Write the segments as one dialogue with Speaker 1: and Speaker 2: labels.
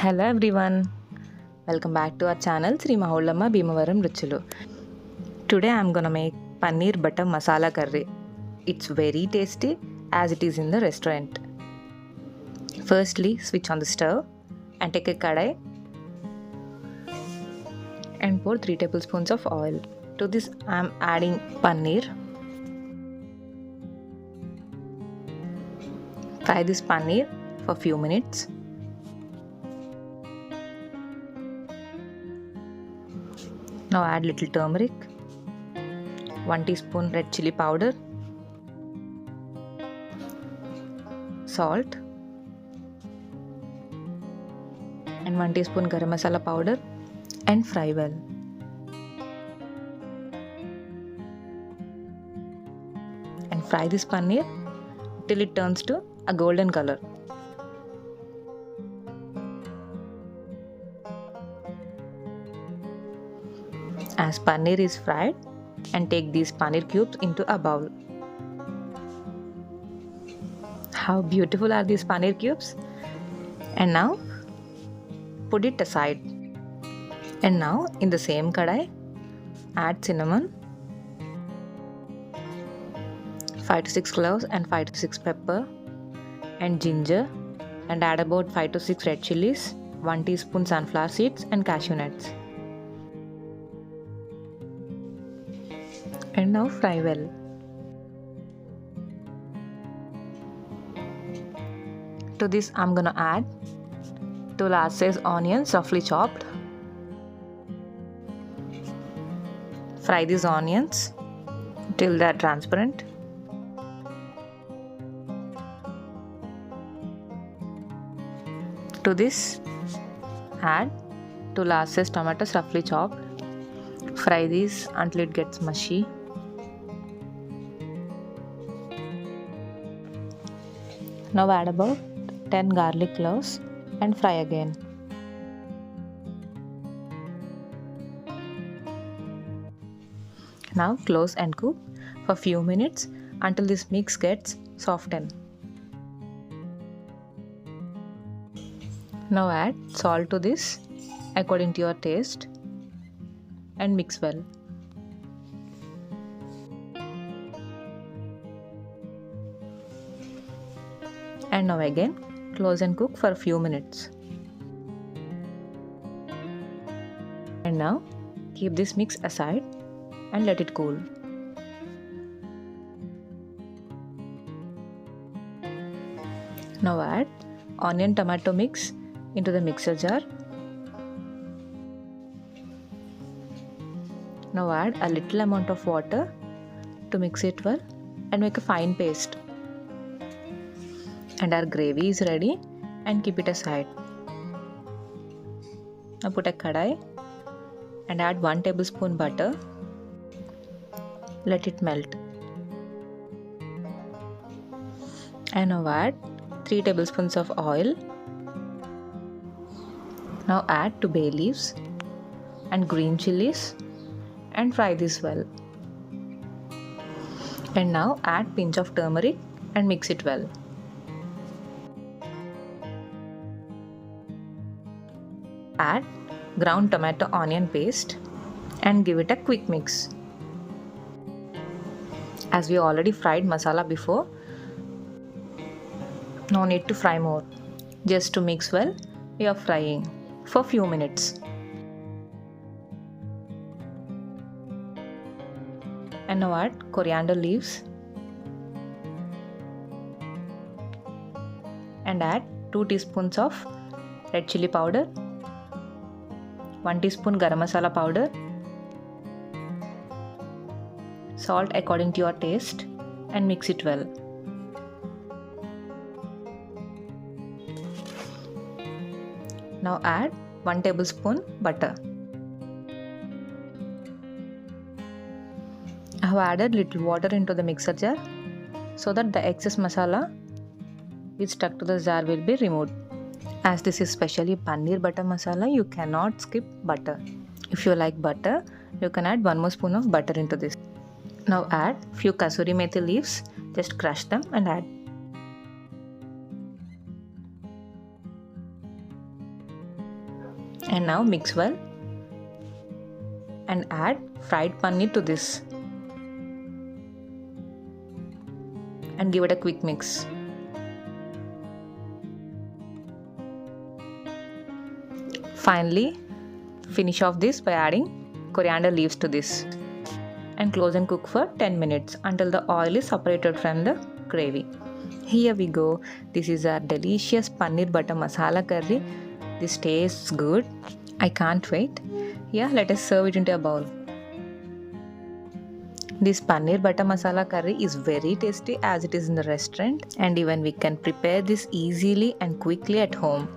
Speaker 1: Hello everyone, welcome back to our channel Sri Mahollamma Bhimavaram Ruchulu. Today I am gonna make Paneer Butter Masala curry. It's very tasty as it is in the restaurant. Firstly, switch on the stove and take a kadai and pour 3 tablespoons of oil. To this I am adding paneer. Fry this paneer for few minutes. Now add little turmeric, 1 teaspoon red chili powder, salt and 1 teaspoon garam masala powder and fry well. And fry this paneer till it turns to a golden color. As paneer is fried, and take these paneer cubes into a bowl. How beautiful are these paneer cubes? And now put it aside. And now in the same kadai, add cinnamon, 5 to 6 cloves and 5 to 6 pepper and ginger, and add about 5 to 6 red chilies, 1 teaspoon sunflower seeds and cashew nuts. And now fry well. To this I'm gonna add 2 large size onions roughly chopped. Fry these onions till they are transparent. To this add 2 large size tomatoes roughly chopped. Fry these until it gets mushy. Now add about 10 garlic cloves and fry again. Now close and cook for few minutes until this mix gets softened. Now add salt to this according to your taste and mix well. And now again close and cook for a few minutes. And now keep this mix aside and let it cool. Now add onion tomato mix into the mixer jar. Now add a little amount of water to mix it well and make a fine paste. And our gravy is ready and keep it aside. Now put a kadai and add 1 tablespoon butter. Let it melt. And now add 3 tablespoons of oil. Now add 2 bay leaves and green chilies and fry this well. And now add pinch of turmeric and mix it well. Add ground tomato onion paste and give it a quick mix. As we already fried masala before, no need to fry more. Just to mix well, we are frying for few minutes. And now add coriander leaves and add 2 teaspoons of red chili powder, 1 teaspoon garam masala powder, salt according to your taste and mix it well. Now add 1 tablespoon butter. I have added little water into the mixer jar so that the excess masala which stuck to the jar will be removed. As this is specially paneer butter masala, you cannot skip butter. If you like butter, you can add 1 more spoon of butter into this. Now add few kasuri methi leaves, just crush them and add. And now mix well and add fried paneer to this and give it a quick mix. Finally, finish off this by adding coriander leaves to this and close and cook for 10 minutes until the oil is separated from the gravy. Here we go. This is our delicious paneer butter masala curry. This tastes good. I can't wait. Yeah, let us serve it into a bowl. This paneer butter masala curry is very tasty as it is in the restaurant, and even we can prepare this easily and quickly at home.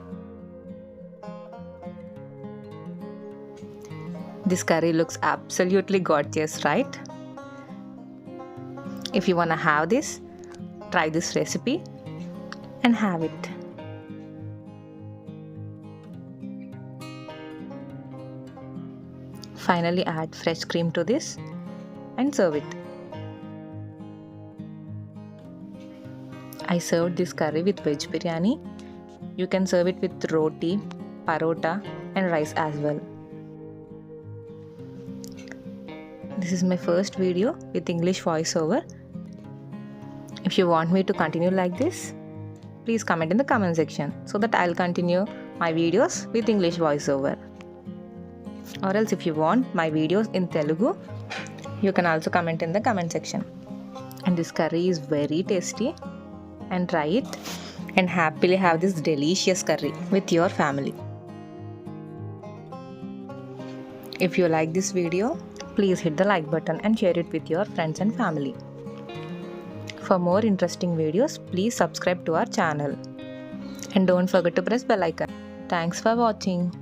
Speaker 1: This curry looks absolutely gorgeous, right? If you wanna have this, try this recipe and have it. Finally, add fresh cream to this and serve it. I served this curry with veg biryani. You can serve it with roti, parota and rice as well. This is my first video with English voiceover. If you want me to continue like this, please comment in the comment section so that I'll continue my videos with English voiceover. Or else if you want my videos in Telugu, you can also comment in the comment section. And this curry is very tasty, and try it and happily have this delicious curry with your family. If you like this video, please hit the like button and share it with your friends and family. For more interesting videos, please subscribe to our channel. And don't forget to press bell icon. Thanks for watching.